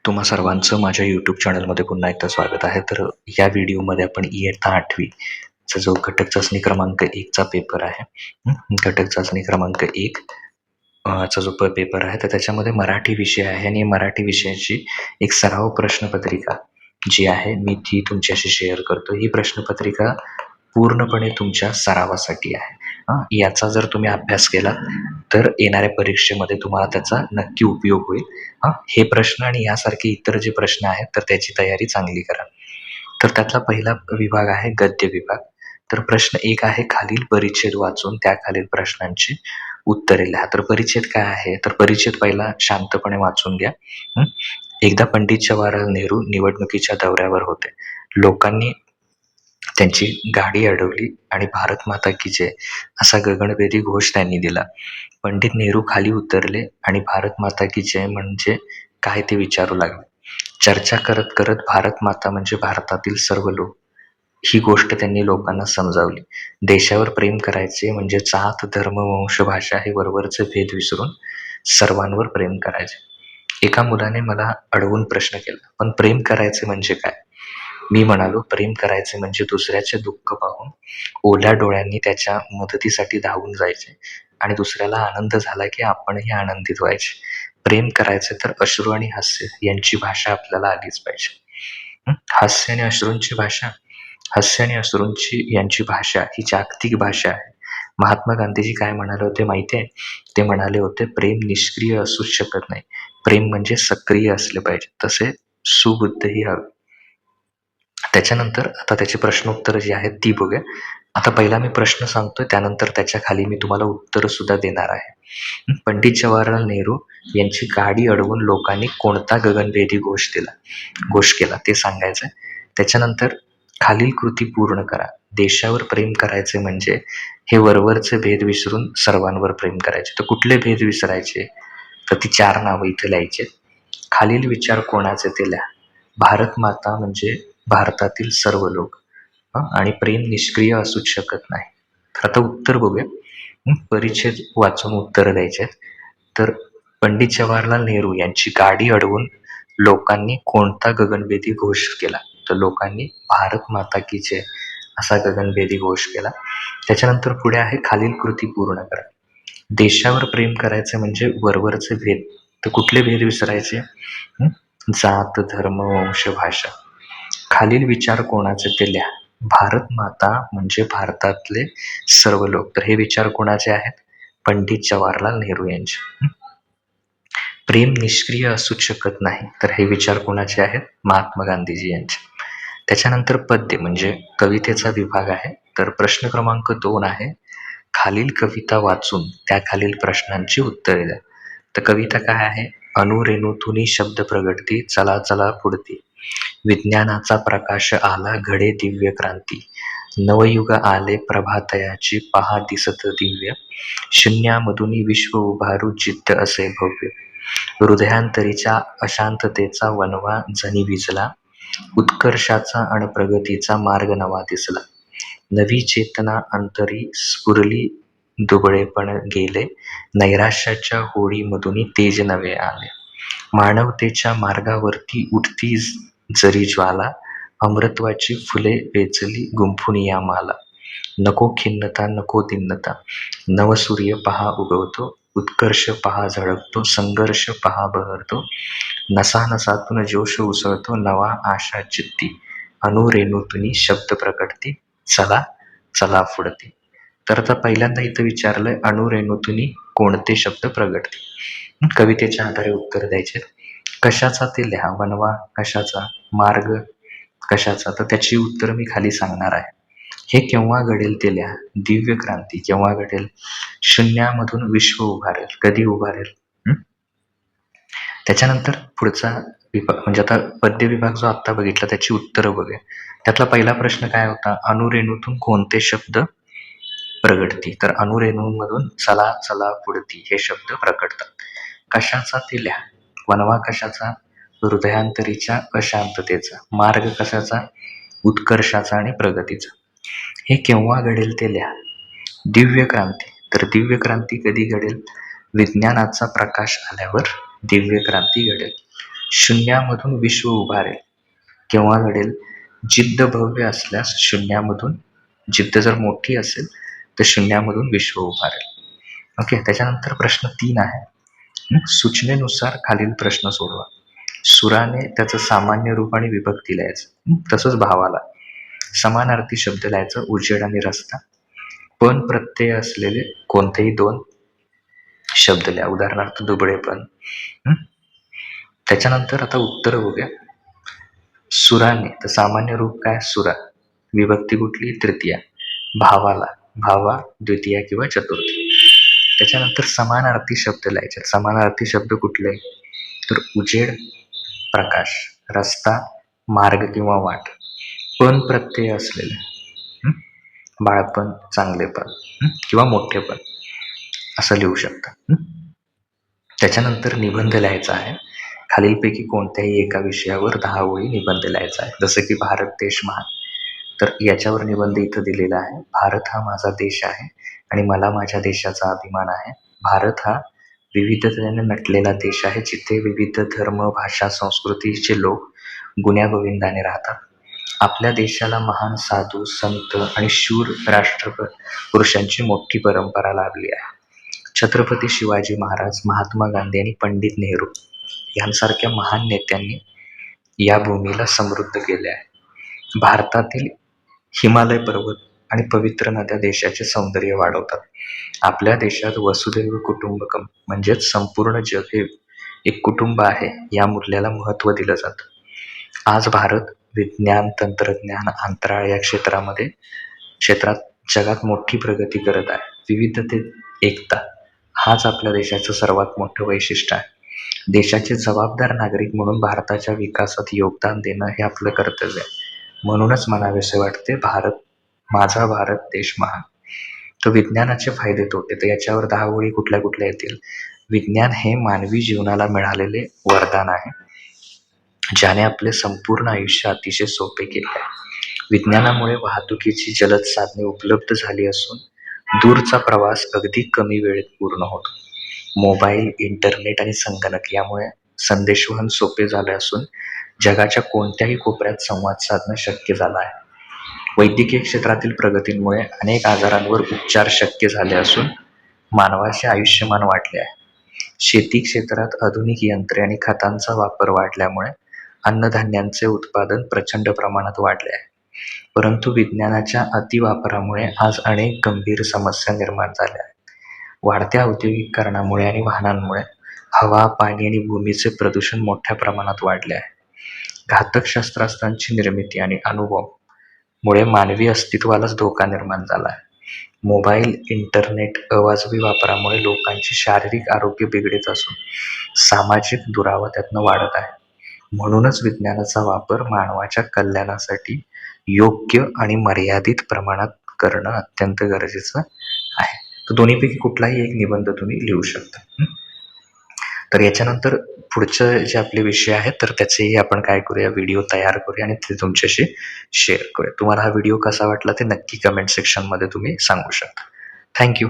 तुम्हा सर्वांचं माझ्या यूट्यूब चॅनलमध्ये पुन्हा एकदा स्वागत आहे. तर या व्हिडिओमध्ये आपण इयत्ता 8वी चा जो घटक चाचणी क्रमांक 1 चा पेपर आहे, घटक चाचणी क्रमांक 1 चा जो पेपर आहे, तर त्याच्यामध्ये मराठी विषय आहे आणि मराठी विषयाची एक सराव प्रश्नपत्रिका जी आहे, मी ती तुमच्याशी शेअर करतो. ही प्रश्नपत्रिका पूर्णपणे तुमच्या सरावासाठी आहे. याचा जर तुम्ही अभ्यास केला तर येणाऱ्या परीक्षेमध्ये तुम्हाला त्याचा नक्की उपयोग होईल. हे प्रश्न आणि यासारखे इतर जे प्रश्न आहेत तर त्याची तयारी चांगली करा. तर त्यातला पहिला विभाग आहे गद्य विभाग. तर प्रश्न 1 आहे, खालील परिच्छेद वाचून त्याखालील प्रश्नांची उत्तरे लिहा. तर परिच्छेद काय आहे, तर परिच्छेद पहिला शांतपणे वाचून घ्या. एकदा पंडित जवाहरलाल नेहरू निवडणुकीच्या दौऱ्यावर होते. लोकांनी त्यांची गाडी अडवली आणि भारत माता की जय असा गगनभेदी घोष त्यांनी दिला. पंडित नेहरू खाली उतरले आणि भारत माता की जय म्हणजे काय ते विचारू लागले. चर्चा करत करत भारत माता म्हणजे भारतातील सर्व लोक ही गोष्ट त्यांनी लोकांना समजावली. देशावर प्रेम करायचे म्हणजे जात, धर्म, वंश, भाषा हे वरवरचे भेद विसरून सर्वांवर प्रेम करायचे. एका मुलाने मला अडवून प्रश्न केला, पण प्रेम करायचे म्हणजे काय? मी म्हणालो, प्रेम करायचे म्हणजे दुसऱ्याचे दुःख पाहून ओल्या डोळ्यांनी त्याच्या मदतीसाठी धावून जायचे आणि दुसऱ्याला आनंद झाला की आपणही आनंदित व्हायचे. प्रेम करायचे तर अश्रू आणि हास्य यांची भाषा आपल्याला आलीच पाहिजे. हास्य आणि अश्रूंची यांची भाषा ही जागतिक भाषा आहे. महात्मा गांधीजी काय म्हणाले होते माहिती आहे? ते म्हणाले होते, प्रेम निष्क्रिय असूच शकत नाही, प्रेम म्हणजे सक्रिय असले पाहिजे, तसे सुबुद्धही हवे. त्याच्यानंतर आता त्याची प्रश्नोत्तरं जी आहेत ती बघूया. आता पहिला मी प्रश्न सांगतोय, त्यानंतर त्याच्या खाली मी तुम्हाला उत्तरं सुद्धा देणार आहे. पंडित जवाहरलाल नेहरू यांची गाडी अडवून लोकांनी कोणता गगनभेदी घोष केला ते सांगायचं. त्याच्यानंतर खालील कृती पूर्ण करा. देशावर प्रेम करायचे म्हणजे हे वरवरचे भेद विसरून सर्वांवर प्रेम करायचे. तर कुठले भेद विसरायचे? तर ती 4 नावं इथे लिहायचे. खालील विचार कोणाचे ते लिहा. भारत माता म्हणजे भारतातील सर्व लोक आणि प्रेम निष्क्रिय असूच शकत नाही. तर आता उत्तर बघूया. परिच्छेद वाचून उत्तर द्यायचे. तर पंडित जवाहरलाल नेहरू यांची गाडी अडवून लोकांनी कोणता गगनभेदी घोष केला? तर लोकांनी भारत माता की जय असा गगनभेदी घोष केला. त्याच्यानंतर पुढे आहे, खालील कृती पूर्ण करा. देशावर प्रेम करायचे म्हणजे वरवरचे भेद. तर कुठले भेद विसरायचे? जात, धर्म, वंश, भाषा. खालील विचार कोणाचे ते लिहा. भारत माता म्हणजे भारतातले सर्व लोक. तर हे विचार कोणाचे आहेत? पंडित जवाहरलाल नेहरू यांचे. प्रेम निष्क्रिय असूच शकत नाही. तर हे विचार कोणाचे आहेत? महात्मा गांधीजी यांचे. त्याच्यानंतर पद्य म्हणजे कवितेचा विभाग आहे. तर प्रश्न क्रमांक 2 आहे, खालील कविता वाचून त्याखालील प्रश्नांची उत्तरे द्या. तर कविता काय आहे? अणुरेणूतून शब्द प्रगटती, चला चला पुढती. विज्ञानाचा प्रकाश आला, घडे दिव्य क्रांती. नवयुग आले प्रभातयाची, पहा दिसत दिव्य. शून्यामधून विश्व उभारू, जिद्द असे भव्य. हृदयांतरीच्या अशांततेचा वणवा जणी विजला. उत्कर्षाचा आणि प्रगतीचा मार्ग नवा दिसला. नवी चेतना अंतरी स्फुरली, दुबळेपण गेले. नैराश्याच्या होळीमधून तेज नवे आले. मानवतेच्या मार्गावरती उठती जरी ज्वाला. अमृतत्वाची फुले वेचली, गुंफून या माला. नको खिन्नता, नको दिन्नता, नवसूर्य पहा उगवतो. उत्कर्ष पहा झळकतो, संघर्ष पहा बहरतो. नसानसातून जोश उसळतो, नवा आशा चित्ती. अणुरेणूतून शब्द प्रकटती, चला चला पुढती. तर आता पहिल्यांदा इथं विचारलंय, अणुरेणूतून कोणते शब्द प्रगटतील? कवितेच्या आधारे उत्तर द्यायचे. कशाचा ते लिहा. वणवा कशाचा? मार्ग कशाचा? तर त्याची उत्तर मी खाली सांगणार आहे. हे केव्हा घडेल ते लिहा. दिव्य क्रांती केव्हा घडेल? शून्यामधून विश्व उभारेल. कधी उभारेल? त्याच्यानंतर पुढचा विभाग म्हणजे आता पद्य विभाग जो आत्ता बघितला त्याची उत्तरं बघूया. त्यातला पहिला प्रश्न काय होता? अणुरेणूतून कोणते शब्द प्रगटती? तर अणुरेणूंमधून चला चला पुढती हे शब्द प्रकटतात. कशाचा ते लिहा. वणवा कशाचा? हृदयांतरीच्या अशांततेचा. मार्ग कशाचा? उत्कर्षाचा आणि प्रगतीचा. हे केव्हा घडेल ते लिहा. दिव्य क्रांती. तर दिव्य क्रांती कधी घडेल? विज्ञानाचा प्रकाश आल्यावर दिव्य क्रांती घडेल. शून्यामधून विश्व उभारेल. केव्हा घडेल? जिद्द भव्य असल्यास शून्यामधून, जिद्द जर मोठी असेल तर शून्यामधून विश्व उभारेल. ओके. त्याच्यानंतर प्रश्न 3 आहे. सूचनेनुसार खालील प्रश्न सोडवा. सुराने त्याचं सामान्य रूप आणि विभक्ती लिहायचं. तसंच भावाला समानार्थी शब्द लिहायचं. उजेड आणि रस्ता. पण प्रत्यय असलेले कोणतेही 2 शब्द लिहा. उदाहरणार्थ दुबळेपण. त्याच्यानंतर आता उत्तर बघूया. सुराने तर सामान्य रूप काय? सुरा. विभक्ती कुठली? तृतीया. भावाला, भावा द्वितीया किंवा चतुर्थी. त्याच्यानंतर समानार्थी शब्द लिहायचे. समानार्थी शब्द कुठले? तर उजेड, प्रकाश, रस्ता, मार्ग किंवा वाट. पण प्रत्यय असलेले बाळपण, चांगलेपण किंवा मोठेपण असं लिहू शकता. त्याच्यानंतर निबंध लिहायचा आहे. खालीलपैकी कोणत्याही एका विषयावर 10 ओळी निबंध लिहायचा आहे. जसं की भारत देश महान, तर याच्यावर निबंध इथं दिलेला आहे. भारत हा माझा देश आहे आणि मला माझ्या देशाचा अभिमान आहे. भारत हा विविधतेने नटलेला देश आहे, जिथे विविध धर्म, भाषा, संस्कृतीचे लोक गुण्यागोविंदाने राहतात. आपल्या देशाला महान साधू, संत आणि शूर राष्ट्रपुरुषांची मोठी परंपरा लाभली आहे. छत्रपती शिवाजी महाराज, महात्मा गांधी आणि पंडित नेहरू यांसारख्या महान नेत्यांनी या भूमीला समृद्ध केले आहे. भारतातील हिमालय पर्वत आणि पवित्र नद्या देशाचे सौंदर्य वाढवतात. आपल्या देशात वसुधैव कुटुंबकम म्हणजेच संपूर्ण जग हे एक कुटुंब आहे, या मूल्याला महत्त्व दिलं जातं. आज भारत विज्ञान, तंत्रज्ञान, अंतराळ या क्षेत्रात जगात मोठी प्रगती करत आहे. विविधतेत एकता हाच आपल्या देशाचं सर्वात मोठं वैशिष्ट्य आहे. देशाचे जबाबदार नागरिक म्हणून भारताच्या विकासात योगदान देणं हे आपलं कर्तव्य आहे. म्हणूनच म्हणावेसे वाटते, माझा भारत देश महान. तर विज्ञानाचे फायदे तोटे, तर याच्यावर 10 ओळी कुठल्या कुठल्या येतील? विज्ञान हे मानवी जीवनाला मिळालेले वरदान आहे, ज्याने आपले संपूर्ण आयुष्य अतिशय सोपे केले आहे. विज्ञानामुळे वाहतुकीची जलद साधने उपलब्ध झाली असून दूरचा प्रवास अगदी कमी वेळेत पूर्ण होतो. मोबाईल, इंटरनेट आणि संगणक यामुळे संदेशवहन सोपे झाले असून जगाच्या कोणत्याही कोपऱ्यात संवाद साधणं शक्य झालं आहे. वैद्यकीय क्षेत्रातील प्रगतीमुळे अनेक आजारांवर उपचार शक्य झाले असून मानवाचे आयुष्यमान वाढले आहे. शेती क्षेत्रात आधुनिक यंत्रे आणि खतांचा वापर वाढल्यामुळे अन्नधान्यांचे उत्पादन प्रचंड प्रमाणात वाढले आहे. परंतु विज्ञानाच्या अतिवापरामुळे आज अनेक गंभीर समस्या निर्माण झाल्या आहेत. वाढत्या औद्योगिकीकरणामुळे आणि वाहनांमुळे हवा, पाणी आणि भूमीचे प्रदूषण मोठ्या प्रमाणात वाढले आहे. घातक शस्त्रास्त्रांची निर्मिती आणि अणुबॉम्बमुळे मानवी अस्तित्वालाच धोका निर्माण झाला आहे. मोबाईल, इंटरनेट अवाजवी वापरामुळे लोकांचे शारीरिक आरोग्य बिघडत असून सामाजिक दुरावा त्यातनं वाढत आहे. म्हणूनच विज्ञानाचा वापर मानवाच्या कल्याणासाठी योग्य आणि मर्यादित प्रमाणात करणं अत्यंत गरजेचं आहे. तर दोन्हीपैकी कुठलाही एक निबंध तुम्ही लिहू शकता. तर याच्यानंतर पुढचं जे आपले विषय आहेत, तर त्याचेही आपण काय करूया, व्हिडिओ तयार करूया आणि ते तुमच्याशी शेअर करूया. तुम्हाला हा व्हिडिओ कसा वाटला ते नक्की कमेंट सेक्शनमध्ये तुम्ही सांगू शकता. थँक्यू.